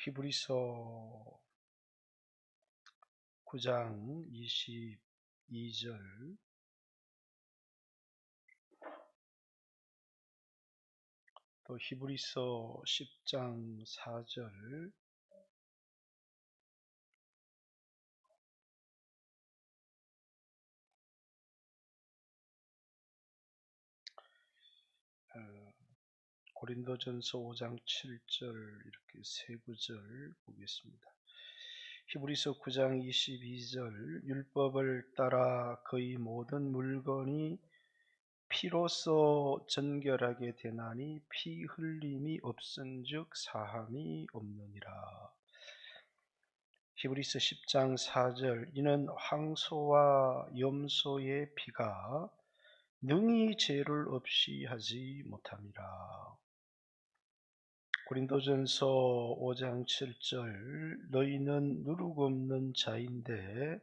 히브리서 9장 22절, 또 히브리서 10장 4절, 고린도전서 5장 7절, 이렇게 세 구절 보겠습니다. 히브리서 9장 22절, 율법을 따라 거의 모든 물건이 피로써 정결하게 되나니 피 흘림이 없은즉 사함이 없느니라. 히브리서 10장 4절, 이는 황소와 염소의 피가 능히 죄를 없이 하지 못함이라. 고린도전서 5장 7절, 너희는 누룩 없는 자인데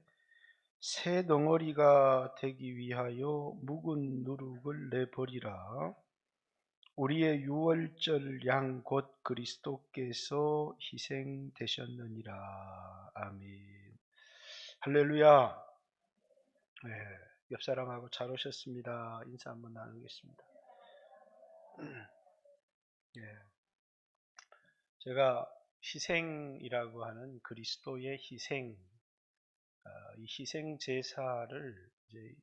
새 덩어리가 되기 위하여 묵은 누룩을 내버리라. 우리의 유월절 양 곧 그리스도께서 희생되셨느니라. 아멘. 할렐루야. 네, 옆 사람하고 잘 오셨습니다. 인사 한번 나누겠습니다. 네, 제가 희생이라고 하는 그리스도의 희생, 이 희생 제사를 이제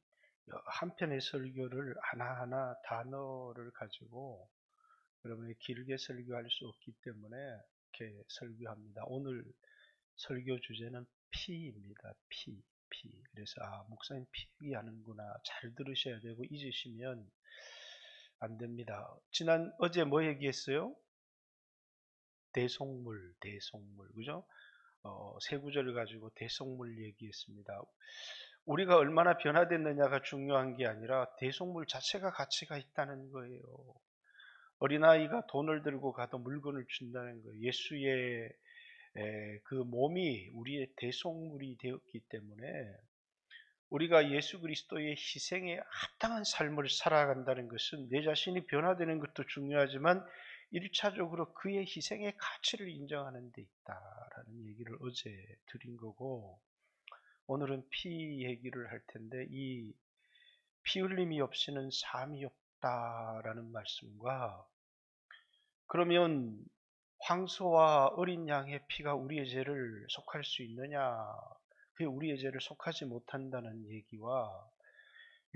한편의 설교를 하나하나 단어를 가지고 여러분이 길게 설교할 수 없기 때문에 이렇게 설교합니다. 오늘 설교 주제는 피입니다. 피. 그래서 목사님 피 얘기하는구나. 잘 들으셔야 되고 잊으시면 안 됩니다. 어제 뭐 얘기했어요? 대속물, 그죠? 세 구절을 가지고 대속물 얘기했습니다. 우리가 얼마나 변화됐느냐가 중요한 게 아니라 대속물 자체가 가치가 있다는 거예요. 어린아이가 돈을 들고 가도 물건을 준다는 거예요. 예수의 그 몸이 우리의 대속물이 되었기 때문에 우리가 예수 그리스도의 희생에 합당한 삶을 살아간다는 것은 내 자신이 변화되는 것도 중요하지만 1차적으로 그의 희생의 가치를 인정하는 데 있다라는 얘기를 어제 드린 거고, 오늘은 피 얘기를 할 텐데 이 피 흘림이 없이는 삶이 없다라는 말씀과, 그러면 황소와 어린 양의 피가 우리의 죄를 속할 수 있느냐? 그게 우리의 죄를 속하지 못한다는 얘기와,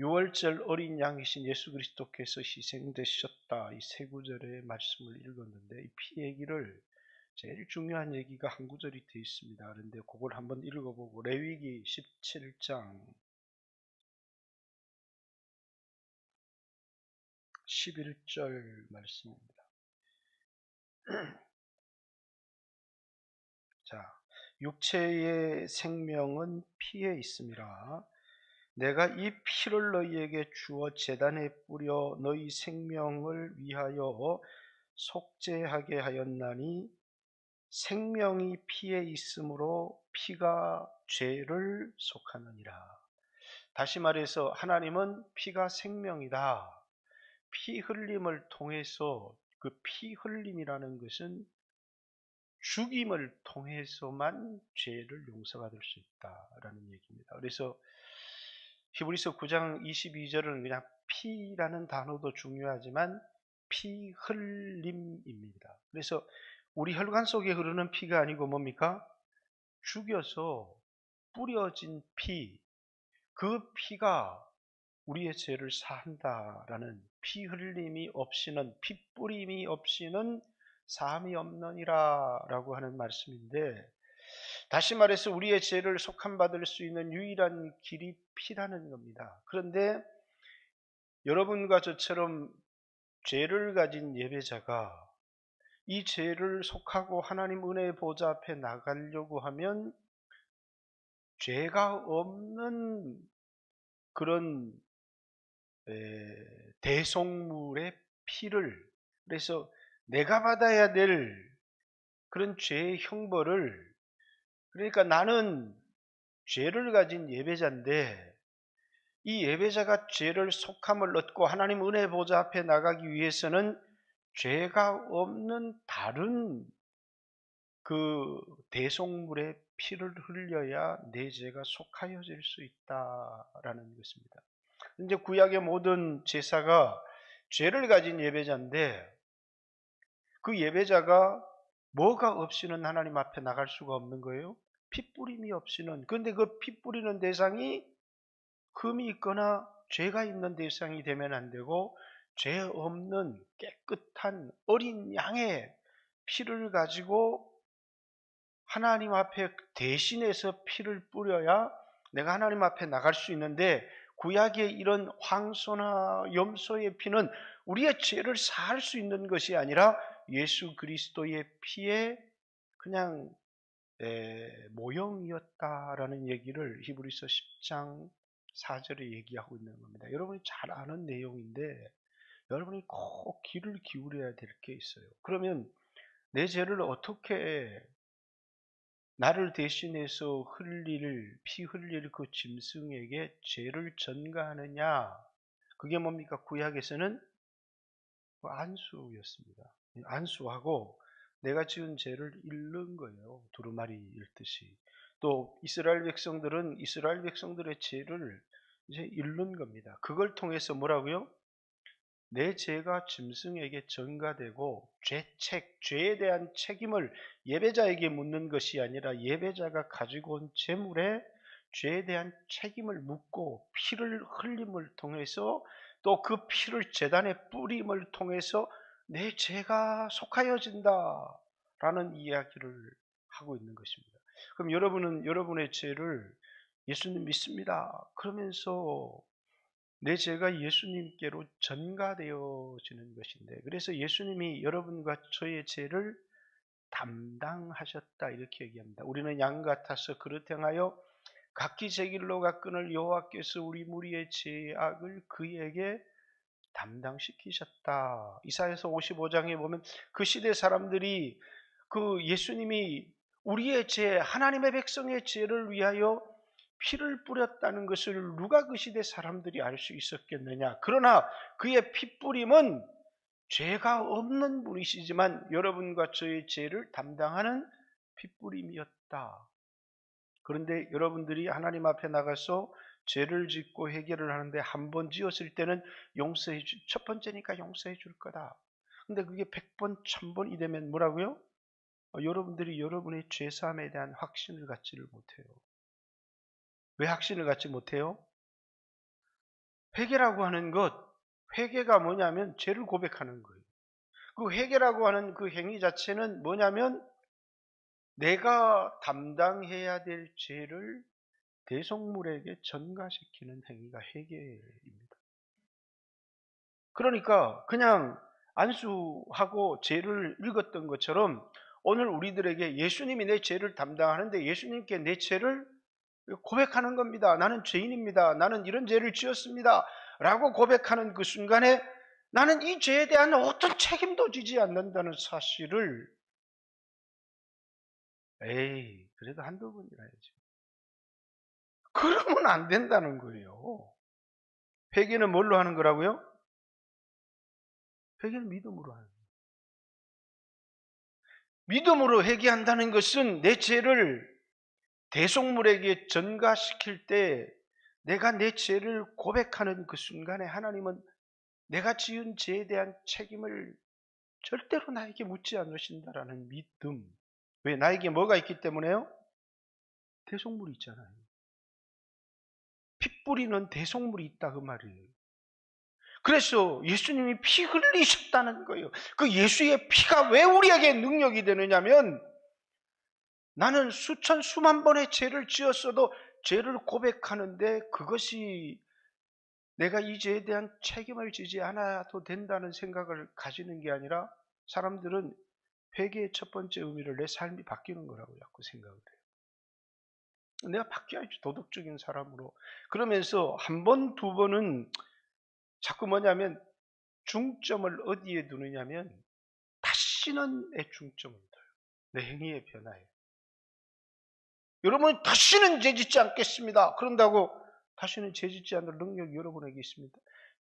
유월절 어린 양이신 예수 그리스도께서 희생되셨다, 이 세 구절의 말씀을 읽었는데 이 피 얘기를 제일 중요한 얘기가 한 구절이 되어 있습니다. 그런데 그걸 한번 읽어보고, 레위기 17장 11절 말씀입니다. 자, 육체의 생명은 피에 있음이라. 내가 이 피를 너희에게 주어 제단에 뿌려 너희 생명을 위하여 속죄하게 하였나니 생명이 피에 있으므로 피가 죄를 속하느니라. 다시 말해서 하나님은 피가 생명이다. 피 흘림을 통해서, 그 피 흘림이라는 것은 죽임을 통해서만 죄를 용서받을 수 있다라는 얘기입니다. 그래서 히브리서 9장 22절은 그냥 피라는 단어도 중요하지만 피 흘림입니다. 그래서 우리 혈관 속에 흐르는 피가 아니고 뭡니까? 죽여서 뿌려진 피, 그 피가 우리의 죄를 사한다라는, 피 흘림이 없이는, 피 뿌림이 없이는 사함이 없느니라 라고 하는 말씀인데, 다시 말해서 우리의 죄를 속함받을 수 있는 유일한 길이 피라는 겁니다. 그런데 여러분과 저처럼 죄를 가진 예배자가 이 죄를 속하고 하나님 은혜의 보좌 앞에 나가려고 하면 죄가 없는 그런 대속물의 피를, 그래서 내가 받아야 될 그런 죄의 형벌을, 그러니까 나는 죄를 가진 예배자인데 이 예배자가 죄를 속함을 얻고 하나님 은혜 보좌 앞에 나가기 위해서는 죄가 없는 다른 그 대속물의 피를 흘려야 내 죄가 속하여질 수 있다라는 것입니다. 이제 구약의 모든 제사가 죄를 가진 예배자인데 그 예배자가 뭐가 없이는 하나님 앞에 나갈 수가 없는 거예요. 핏뿌림이 없이는. 그런데 그 핏뿌리는 대상이 흠이 있거나 죄가 있는 대상이 되면 안 되고 죄 없는 깨끗한 어린 양의 피를 가지고 하나님 앞에 대신해서 피를 뿌려야 내가 하나님 앞에 나갈 수 있는데 구약의 이런 황소나 염소의 피는 우리의 죄를 사할 수 있는 것이 아니라 예수 그리스도의 피에 그냥 모형이었다라는 얘기를 히브리서 10장 4절에 얘기하고 있는 겁니다. 여러분이 잘 아는 내용인데 여러분이 꼭 귀를 기울여야 될 게 있어요. 그러면 내 죄를 어떻게 나를 대신해서 피 흘릴 그 짐승에게 죄를 전가하느냐? 그게 뭡니까? 구약에서는 안수였습니다. 안수하고 내가 지은 죄를 잃는 거예요. 두루마리 잃듯이. 또 이스라엘 백성들의 죄를 이제 잃는 겁니다. 그걸 통해서 뭐라고요? 내 죄가 짐승에게 전가되고 죄에 대한 책임을 예배자에게 묻는 것이 아니라 예배자가 가지고 온 제물에 죄에 대한 책임을 묻고 피를 흘림을 통해서 또 그 피를 제단에 뿌림을 통해서 내 죄가 속하여진다라는 이야기를 하고 있는 것입니다. 그럼 여러분은 여러분의 죄를 예수님 믿습니다. 그러면서 내 죄가 예수님께로 전가되어지는 것인데 그래서 예수님이 여러분과 저의 죄를 담당하셨다 이렇게 얘기합니다. 우리는 양 같아서 그릇 행하여 각기 제 길로 가거늘 여호와께서 우리 무리의 죄악을 그에게 담당시키셨다. 이사야서 55장에 보면 그 시대 사람들이 그 예수님이 우리의 죄, 하나님의 백성의 죄를 위하여 피를 뿌렸다는 것을 누가 그 시대 사람들이 알 수 있었겠느냐. 그러나 그의 피뿌림은 죄가 없는 분이시지만 여러분과 저의 죄를 담당하는 피뿌림이었다. 그런데 여러분들이 하나님 앞에 나가서 죄를 짓고 해결을 하는데 한 번 지었을 때는 첫 번째니까 용서해 줄 거다. 근데 그게 100번, 1000번이 되면 뭐라고요? 여러분들이 여러분의 죄사함에 대한 확신을 갖지를 못해요. 왜 확신을 갖지 못해요? 회개라고 하는 회개가 뭐냐면 죄를 고백하는 거예요. 그 회개라고 하는 그 행위 자체는 뭐냐면 내가 담당해야 될 죄를 대속물에게 전가시키는 행위가 회개입니다. 그러니까 그냥 안수하고 죄를 읽었던 것처럼 오늘 우리들에게 예수님이 내 죄를 담당하는데 예수님께 내 죄를 고백하는 겁니다. 나는 죄인입니다. 나는 이런 죄를 지었습니다. 라고 고백하는 그 순간에 나는 이 죄에 대한 어떤 책임도 지지 않는다는 사실을 그래도 한두 번이나 해야지. 그러면 안 된다는 거예요. 회개는 뭘로 하는 거라고요? 회개는 믿음으로 하는 거예요. 믿음으로 회개한다는 것은 내 죄를 대속물에게 전가시킬 때 내가 내 죄를 고백하는 그 순간에 하나님은 내가 지은 죄에 대한 책임을 절대로 나에게 묻지 않으신다라는 믿음. 왜? 나에게 뭐가 있기 때문에요? 대속물이 있잖아요. 피 뿌리는 대속물이 있다 그 말이에요. 그래서 예수님이 피 흘리셨다는 거예요. 그 예수의 피가 왜 우리에게 능력이 되느냐면 나는 수천 수만 번의 죄를 지었어도 죄를 고백하는데 그것이 내가 이 죄에 대한 책임을 지지 않아도 된다는 생각을 가지는 게 아니라 사람들은 회개의 첫 번째 의미를 내 삶이 바뀌는 거라고 자꾸 생각을 해요. 내가 바뀌어야지 도덕적인 사람으로. 그러면서 한 번, 두 번은 자꾸 뭐냐면 중점을 어디에 두느냐면 다시는 내 중점을 둬요. 내 행위의 변화에. 여러분 다시는 죄짓지 않겠습니다. 그런다고 다시는 죄짓지 않을 능력이 여러분에게 있습니다.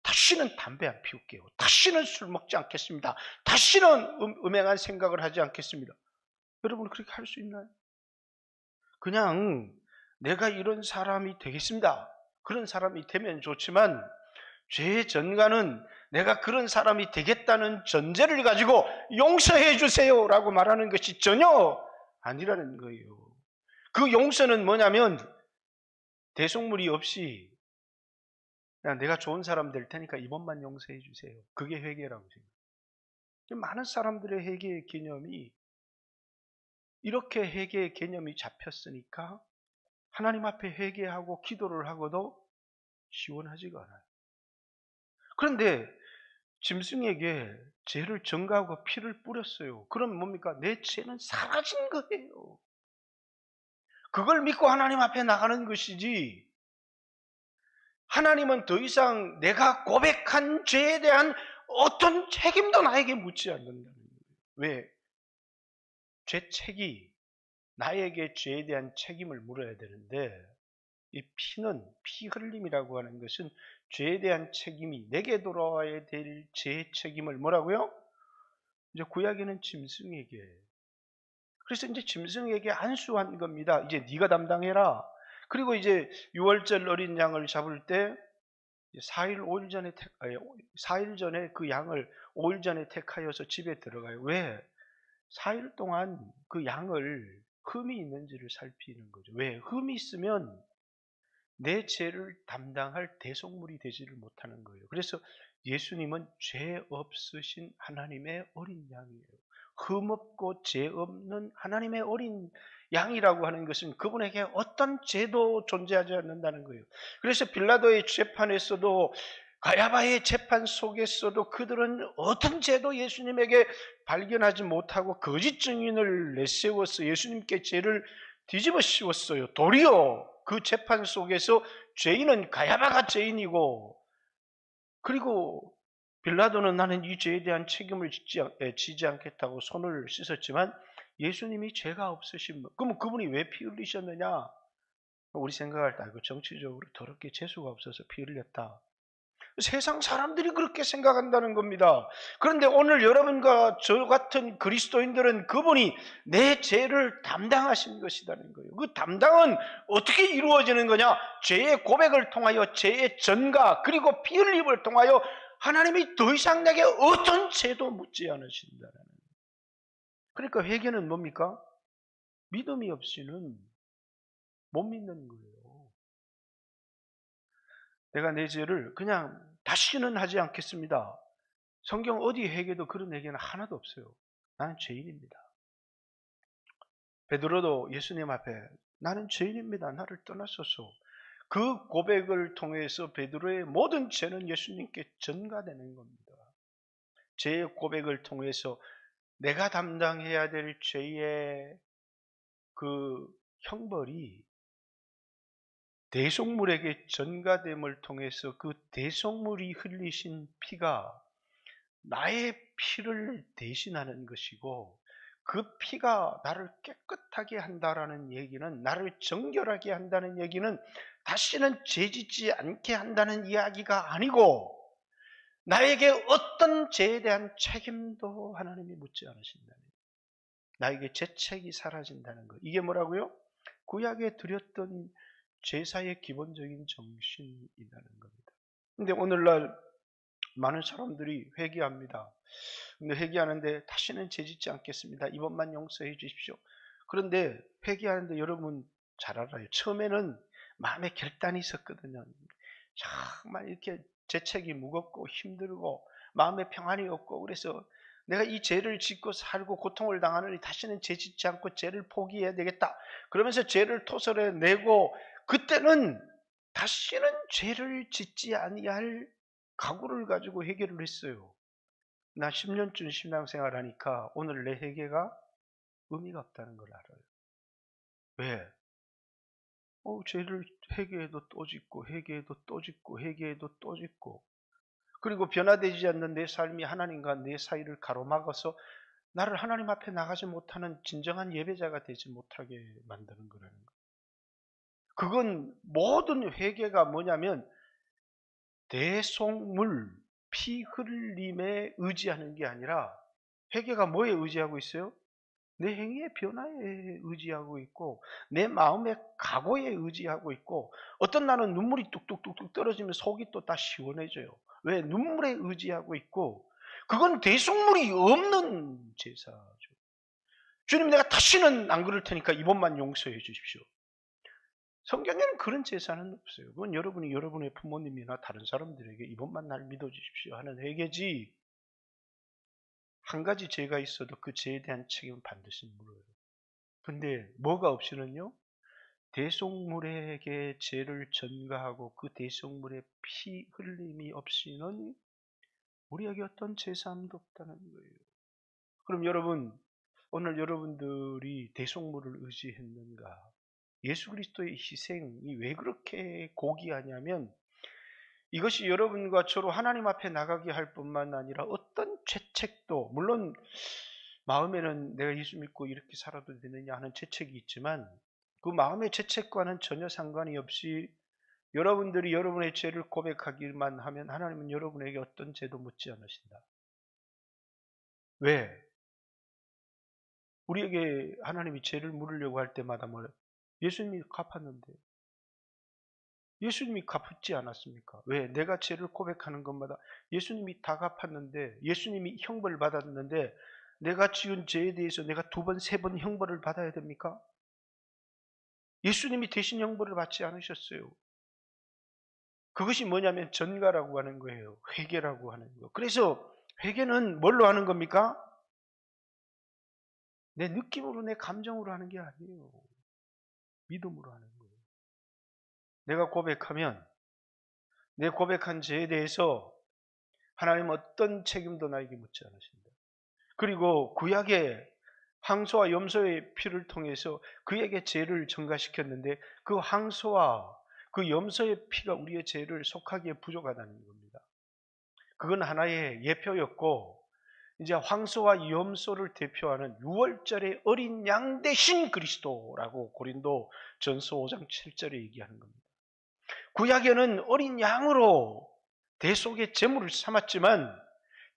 다시는 담배 안 피울게요. 다시는 술 먹지 않겠습니다. 다시는 음행한 생각을 하지 않겠습니다. 여러분 그렇게 할 수 있나요? 그냥 내가 이런 사람이 되겠습니다. 그런 사람이 되면 좋지만 죄의 전가는 내가 그런 사람이 되겠다는 전제를 가지고 용서해 주세요라고 말하는 것이 전혀 아니라는 거예요. 그 용서는 뭐냐면 대속물이 없이 그냥 내가 좋은 사람 될 테니까 이번만 용서해 주세요. 그게 회개라고 생각해요. 많은 사람들의 회개의 개념이 이렇게 회개의 개념이 잡혔으니까 하나님 앞에 회개하고 기도를 하고도 시원하지가 않아요. 그런데 짐승에게 죄를 전가하고 피를 뿌렸어요. 그럼 뭡니까? 내 죄는 사라진 거예요. 그걸 믿고 하나님 앞에 나가는 것이지, 하나님은 더 이상 내가 고백한 죄에 대한 어떤 책임도 나에게 묻지 않는다는 거예요. 왜? 죄책이 나에게 죄에 대한 책임을 물어야 되는데, 이 피는, 피 흘림이라고 하는 것은 죄에 대한 책임이 내게 돌아와야 될 죄의 책임을 뭐라고요? 이제 구약에는 짐승에게, 그래서 이제 짐승에게 안수한 겁니다. 이제 네가 담당해라. 그리고 이제 6월절 어린 양을 잡을 때 4일 5일 전에 4일 전에 그 양을 5일 전에 택하여서 집에 들어가요. 왜? 4일 동안 그 양을 흠이 있는지를 살피는 거죠. 왜? 흠이 있으면 내 죄를 담당할 대속물이 되지를 못하는 거예요. 그래서 예수님은 죄 없으신 하나님의 어린 양이에요. 흠없고 죄 없는 하나님의 어린 양이라고 하는 것은 그분에게 어떤 죄도 존재하지 않는다는 거예요. 그래서 빌라도의 재판에서도, 가야바의 재판 속에서도 그들은 어떤 죄도 예수님에게 발견하지 못하고 거짓 증인을 내세워서 예수님께 죄를 뒤집어 씌웠어요. 도리어 그 재판 속에서 죄인은 가야바가 죄인이고, 그리고 빌라도는 나는 이 죄에 대한 책임을 지지 않겠다고 손을 씻었지만 예수님이 죄가 없으신 분, 그러면 그분이 왜 피 흘리셨느냐? 우리 생각할 때 정치적으로 더럽게 재수가 없어서 피 흘렸다. 세상 사람들이 그렇게 생각한다는 겁니다. 그런데 오늘 여러분과 저 같은 그리스도인들은 그분이 내 죄를 담당하신 것이라는 거예요. 그 담당은 어떻게 이루어지는 거냐? 죄의 고백을 통하여, 죄의 전가, 그리고 피 흘림을 통하여 하나님이 더 이상 내게 어떤 죄도 묻지 않으신다는 거예요. 그러니까 회개는 뭡니까? 믿음이 없이는 못 믿는 거예요. 내가 내 죄를 그냥 다시는 하지 않겠습니다. 성경 어디 회개도 그런 얘기는 하나도 없어요. 나는 죄인입니다. 베드로도 예수님 앞에 나는 죄인입니다. 나를 떠나소서. 그 고백을 통해서 베드로의 모든 죄는 예수님께 전가되는 겁니다. 죄의 고백을 통해서 내가 담당해야 될 죄의 그 형벌이 대속물에게 전가됨을 통해서 그 대속물이 흘리신 피가 나의 피를 대신하는 것이고, 그 피가 나를 깨끗하게 한다라는 얘기는, 나를 정결하게 한다는 얘기는 다시는 죄짓지 않게 한다는 이야기가 아니고, 나에게 어떤 죄에 대한 책임도 하나님이 묻지 않으신다는 거예요. 나에게 죄책이 사라진다는 거. 이게 뭐라고요? 구약에 드렸던 제사의 기본적인 정신이라는 겁니다. 근데 오늘날 많은 사람들이 회개합니다. 근데 회개하는데 다시는 죄짓지 않겠습니다. 이번만 용서해 주십시오. 그런데 회개하는데 여러분 잘 알아요. 처음에는 마음에 결단이 있었거든요. 정말 이렇게 죄책이 무겁고 힘들고 마음에 평안이 없고, 그래서 내가 이 죄를 짓고 살고 고통을 당하느니 다시는 죄 짓지 않고 죄를 포기해야 되겠다. 그러면서 죄를 토설해내고, 그때는 다시는 죄를 짓지 아니할 각오를 가지고 회개를 했어요. 나 10년쯤 신앙생활 하니까 오늘 내 회개가 의미가 없다는 걸 알아요. 왜? 죄를 회개해도 또 짓고 회개해도 또 짓고 회개해도 또 짓고, 그리고 변화되지 않는 내 삶이 하나님과 내 사이를 가로막아서 나를 하나님 앞에 나가지 못하는 진정한 예배자가 되지 못하게 만드는 거라는 거예요. 그건 모든 회개가 뭐냐면 대속물, 피 흘림에 의지하는 게 아니라, 회개가 뭐에 의지하고 있어요? 내 행위의 변화에 의지하고 있고 내 마음의 각오에 의지하고 있고 어떤 날은 눈물이 뚝뚝뚝뚝 떨어지면 속이 또 다 시원해져요. 왜? 눈물에 의지하고 있고 그건 대속물이 없는 제사죠. 주님 내가 다시는 안 그럴 테니까 이번만 용서해 주십시오. 성경에는 그런 제사는 없어요. 그건 여러분이 여러분의 부모님이나 다른 사람들에게 이번만 날 믿어주십시오 하는 회개지 한 가지 죄가 있어도 그 죄에 대한 책임은 반드시 물어요. 근데 뭐가 없이는요. 대속물에게 죄를 전가하고 그 대속물의 피 흘림이 없이는 우리에게 어떤 제사함도 없다는 거예요. 그럼 여러분 오늘 여러분들이 대속물을 의지했는가? 예수 그리스도의 희생이 왜 그렇게 고귀하냐면 이것이 여러분과 저로 하나님 앞에 나가게 할 뿐만 아니라 어떤 죄책도 물론 마음에는 내가 예수 믿고 이렇게 살아도 되느냐 하는 죄책이 있지만 그 마음의 죄책과는 전혀 상관이 없이 여러분들이 여러분의 죄를 고백하기만 하면 하나님은 여러분에게 어떤 죄도 묻지 않으신다. 왜? 우리에게 하나님이 죄를 물으려고 할 때마다 뭐 예수님이 갚았는데 예수님이 갚지 않았습니까? 왜? 내가 죄를 고백하는 것마다 예수님이 다 갚았는데 예수님이 형벌을 받았는데 내가 지은 죄에 대해서 내가 2번, 3번 형벌을 받아야 됩니까? 예수님이 대신 형벌을 받지 않으셨어요. 그것이 뭐냐면 전가라고 하는 거예요. 회개라고 하는 거. 그래서 회개는 뭘로 하는 겁니까? 내 느낌으로 내 감정으로 하는 게 아니에요. 믿음으로 하는 거예요. 내가 고백하면 내 고백한 죄에 대해서 하나님은 어떤 책임도 나에게 묻지 않으신다. 그리고 구약의 황소와 염소의 피를 통해서 그에게 죄를 전가시켰는데 그 황소와 그 염소의 피가 우리의 죄를 속하기에 부족하다는 겁니다. 그건 하나의 예표였고 이제 황소와 염소를 대표하는 6월절의 어린 양 대신 그리스도라고 고린도 전서 5장 7절에 얘기하는 겁니다. 구약에는 어린 양으로 대속의 제물을 삼았지만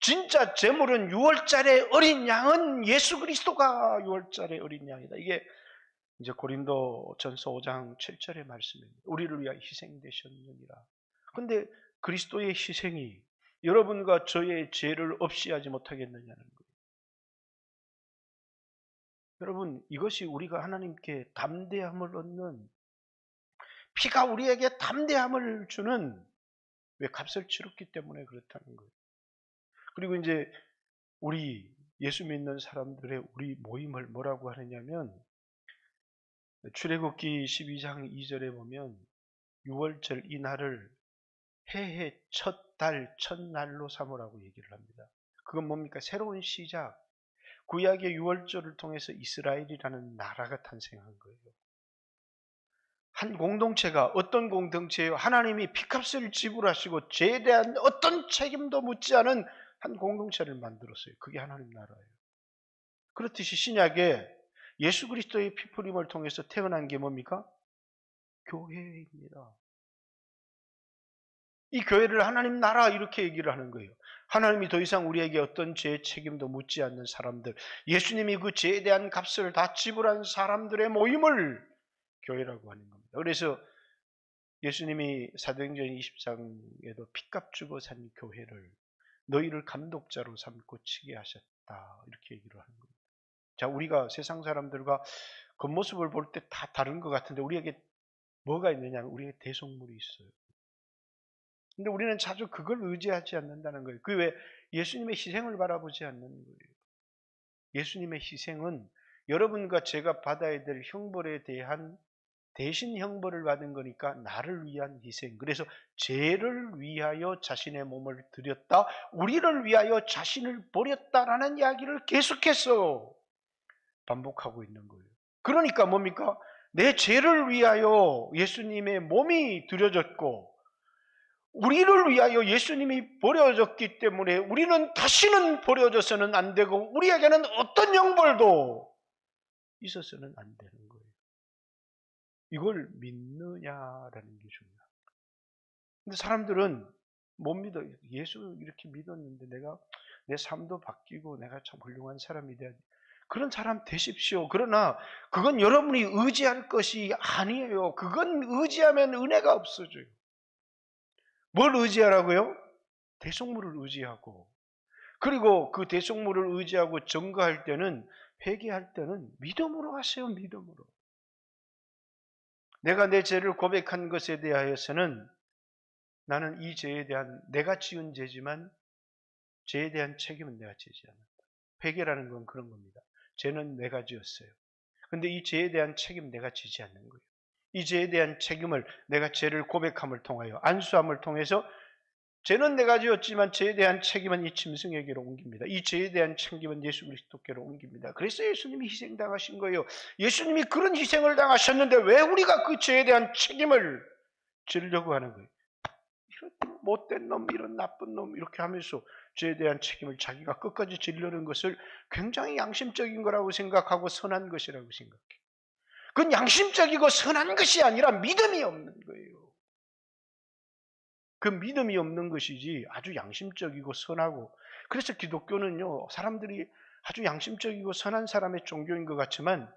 진짜 제물은 6월절의 어린 양은 예수 그리스도가 6월절의 어린 양이다. 이게 이제 고린도 전서 5장 7절의 말씀입니다. 우리를 위하여 희생되셨느니라. 근데 그리스도의 희생이 여러분과 저의 죄를 없이 하지 못하겠느냐는 거예요. 여러분 이것이 우리가 하나님께 담대함을 얻는 피가 우리에게 담대함을 주는 왜 값을 치렀기 때문에 그렇다는 거예요. 그리고 이제 우리 예수 믿는 사람들의 우리 모임을 뭐라고 하느냐면 출애굽기 12장 2절에 보면 6월절 이 날을 해의 첫 달, 첫날로 삼으라고 얘기를 합니다. 그건 뭡니까? 새로운 시작. 구약의 6월절을 통해서 이스라엘이라는 나라가 탄생한 거예요. 한 공동체가 어떤 공동체예요? 하나님이 피값을 지불하시고 죄에 대한 어떤 책임도 묻지 않은 한 공동체를 만들었어요. 그게 하나님 나라예요. 그렇듯이 신약에 예수 그리스도의 피풀림을 통해서 태어난 게 뭡니까? 교회입니다. 이 교회를 하나님 나라 이렇게 얘기를 하는 거예요. 하나님이 더 이상 우리에게 어떤 죄의 책임도 묻지 않는 사람들, 예수님이 그 죄에 대한 값을 다 지불한 사람들의 모임을 교회라고 하는 겁니다. 그래서 예수님이 사도행전 20장에도 피값 주고 산 교회를 너희를 감독자로 삼고 치게 하셨다 이렇게 얘기를 하는 겁니다. 자, 우리가 세상 사람들과 겉모습을 볼 때 다 다른 것 같은데 우리에게 뭐가 있느냐 하면 우리에게 대속물이 있어요. 근데 우리는 자주 그걸 의지하지 않는다는 거예요. 그 왜 예수님의 희생을 바라보지 않는 거예요. 예수님의 희생은 여러분과 제가 받아야 될 형벌에 대한 대신 형벌을 받은 거니까 나를 위한 희생. 그래서 죄를 위하여 자신의 몸을 드렸다. 우리를 위하여 자신을 버렸다라는 이야기를 계속해서 반복하고 있는 거예요. 그러니까 뭡니까? 내 죄를 위하여 예수님의 몸이 드려졌고 우리를 위하여 예수님이 버려졌기 때문에 우리는 다시는 버려져서는 안 되고 우리에게는 어떤 형벌도 있어서는 안 되는 거예요. 이걸 믿느냐라는 게 중요합니다. 근데 사람들은 못 믿어요. 예수 이렇게 믿었는데 내가 내 삶도 바뀌고 내가 참 훌륭한 사람이 돼야지. 그런 사람 되십시오. 그러나 그건 여러분이 의지할 것이 아니에요. 그건 의지하면 은혜가 없어져요. 뭘 의지하라고요? 대속물을 의지하고, 그리고 그 대속물을 의지하고 증거할 때는, 회개할 때는 믿음으로 하세요. 믿음으로. 내가 내 죄를 고백한 것에 대하여서는 나는 이 죄에 대한, 내가 지은 죄지만 죄에 대한 책임은 내가 지지 않는다. 회개라는 건 그런 겁니다. 죄는 내가 지었어요. 근데 이 죄에 대한 책임 내가 지지 않는 거예요. 이 죄에 대한 책임을 내가 죄를 고백함을 통하여, 안수함을 통해서, 죄는 내가 지었지만 죄에 대한 책임은 이 짐승에게로 옮깁니다. 이 죄에 대한 책임은 예수 그리스도께로 옮깁니다. 그래서 예수님이 희생당하신 거예요. 예수님이 그런 희생을 당하셨는데 왜 우리가 그 죄에 대한 책임을 지려고 하는 거예요? 이런 못된 놈, 이런 나쁜 놈, 이렇게 하면서 죄에 대한 책임을 자기가 끝까지 지려는 것을 굉장히 양심적인 거라고 생각하고 선한 것이라고 생각해요. 그건 양심적이고 선한 것이 아니라 믿음이 없는 거예요. 그 믿음이 없는 것이지 아주 양심적이고 선하고, 그래서 기독교는요, 사람들이 아주 양심적이고 선한 사람의 종교인 것 같지만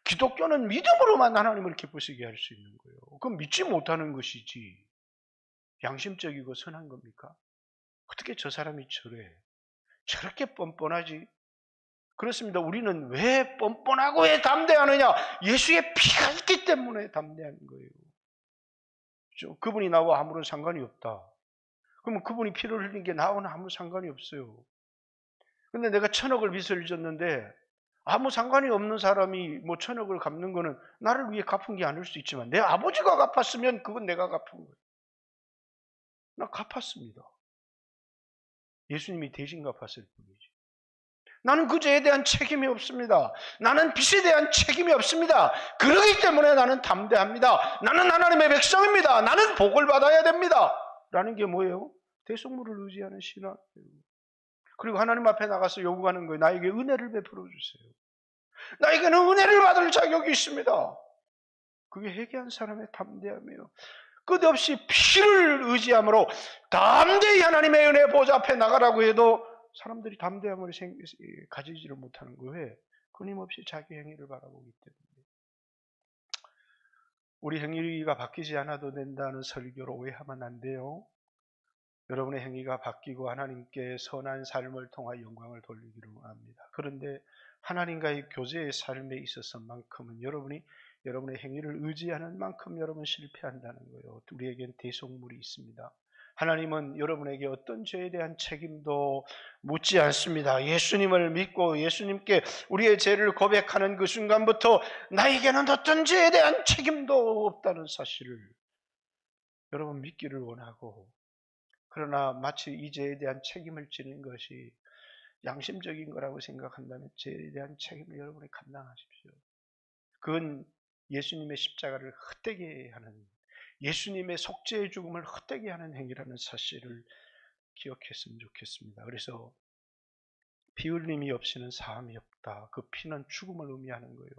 기독교는 믿음으로만 하나님을 기쁘시게 할 수 있는 거예요. 그건 믿지 못하는 것이지 양심적이고 선한 겁니까? 어떻게 저 사람이 저렇게 뻔뻔하지? 그렇습니다. 우리는 왜 뻔뻔하고 왜 담대하느냐? 예수의 피가 있기 때문에 담대한 거예요. 그분이 나와 아무런 상관이 없다. 그러면 그분이 피를 흘린 게 나와는 아무 상관이 없어요. 근데 내가 1,000억을 빚을 졌는데 아무 상관이 없는 사람이 뭐 1,000억을 갚는 거는 나를 위해 갚은 게 아닐 수 있지만, 내 아버지가 갚았으면 그건 내가 갚은 거예요. 나 갚았습니다. 예수님이 대신 갚았을 뿐이지. 나는 그 죄에 대한 책임이 없습니다. 나는 빚에 대한 책임이 없습니다. 그러기 때문에 나는 담대합니다. 나는 하나님의 백성입니다. 나는 복을 받아야 됩니다. 라는 게 뭐예요? 대속물을 의지하는 신앙이에요. 그리고 하나님 앞에 나가서 요구하는 거예요. 나에게 은혜를 베풀어 주세요. 나에게는 은혜를 받을 자격이 있습니다. 그게 회개한 사람의 담대함이에요. 끝없이 피를 의지함으로 담대히 하나님의 은혜 보좌 앞에 나가라고 해도 사람들이 담대함을 가지지를 못하는 거예요. 끊임없이 자기 행위를 바라보기 때문에. 우리 행위가 바뀌지 않아도 된다는 설교로 오해하면 안 돼요. 여러분의 행위가 바뀌고 하나님께 선한 삶을 통하여 영광을 돌리기를 원합니다. 그런데 하나님과의 교제의 삶에 있어서만큼은 여러분의 행위를 의지하는 만큼 여러분 실패한다는 거예요. 우리에겐 대속물이 있습니다. 하나님은 여러분에게 어떤 죄에 대한 책임도 묻지 않습니다. 예수님을 믿고 예수님께 우리의 죄를 고백하는 그 순간부터 나에게는 어떤 죄에 대한 책임도 없다는 사실을 여러분 믿기를 원하고, 그러나 마치 이 죄에 대한 책임을 지는 것이 양심적인 거라고 생각한다면 죄에 대한 책임을 여러분이 감당하십시오. 그건 예수님의 십자가를 헛되게 하는, 예수님의 속죄의 죽음을 헛되게 하는 행위라는 사실을 기억했으면 좋겠습니다. 그래서 피 흘림이 없이는 사함이 없다. 그 피는 죽음을 의미하는 거예요.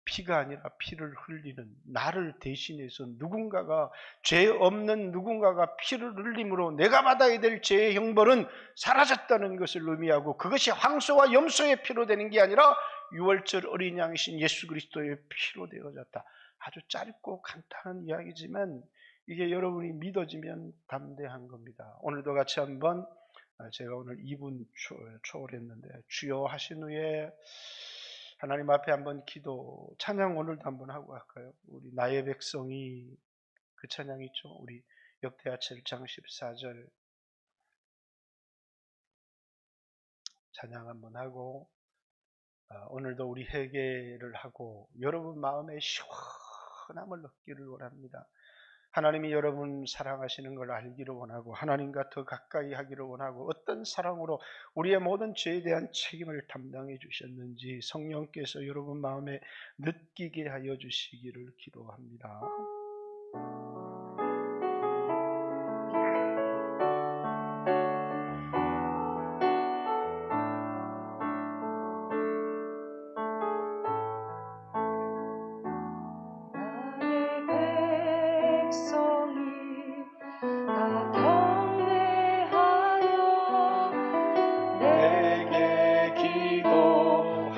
피가 아니라 피를 흘리는, 나를 대신해서 누군가가, 죄 없는 누군가가 피를 흘림으로 내가 받아야 될 죄의 형벌은 사라졌다는 것을 의미하고, 그것이 황소와 염소의 피로 되는 게 아니라 유월절 어린 양이신 예수 그리스도의 피로 되어졌다. 아주 짧고 간단한 이야기지만 이게 여러분이 믿어지면 담대한 겁니다. 오늘도 같이 한번, 제가 오늘 2분 초월했는데, 주여 하신 후에 하나님 앞에 한번 기도, 찬양 오늘도 한번 하고 갈까요? 우리 나의 백성이, 그 찬양 있죠? 우리 역대하 7장 14절 찬양 한번 하고, 오늘도 우리 회개를 하고 여러분 마음에 시원함을 얻기를 원합니다. 하나님이 여러분 사랑하시는 걸 알기를 원하고, 하나님과 더 가까이 하기를 원하고, 어떤 사랑으로 우리의 모든 죄에 대한 책임을 담당해 주셨는지 성령께서 여러분 마음에 느끼게 하여 주시기를 기도합니다. 내게 기도하라.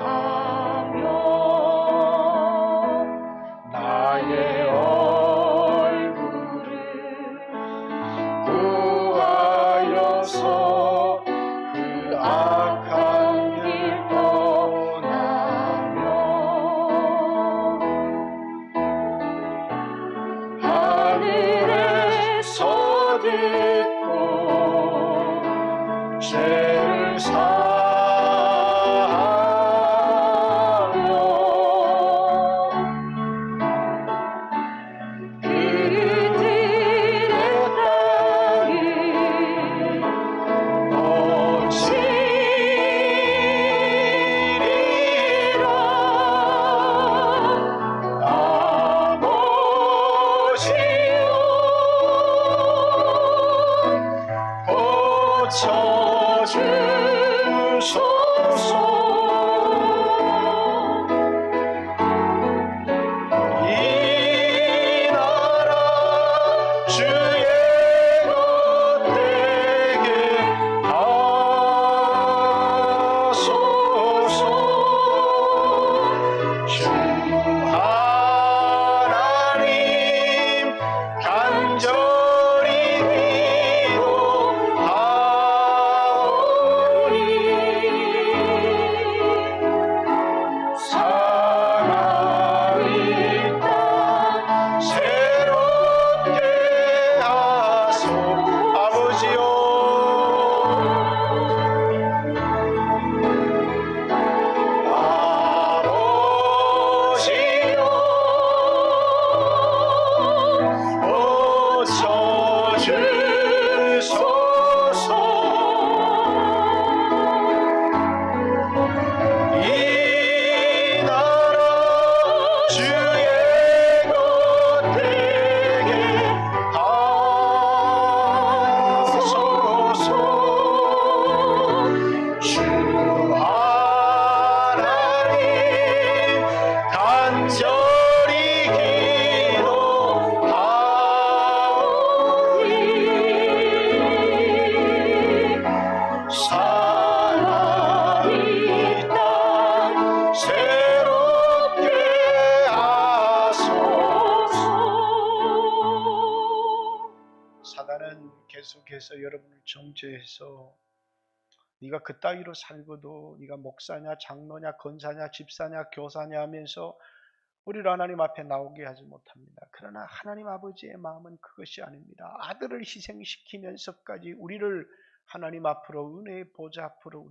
사단은 계속해서 여러분을 정죄해서 네가 그 따위로 살고도 네가 목사냐 장로냐 권사냐 집사냐 교사냐 하면서 우리를 하나님 앞에 나오게 하지 못합니다. 그러나 하나님 아버지의 마음은 그것이 아닙니다. 아들을 희생시키면서까지 우리를 하나님 앞으로 은혜의 보좌 앞으로 우리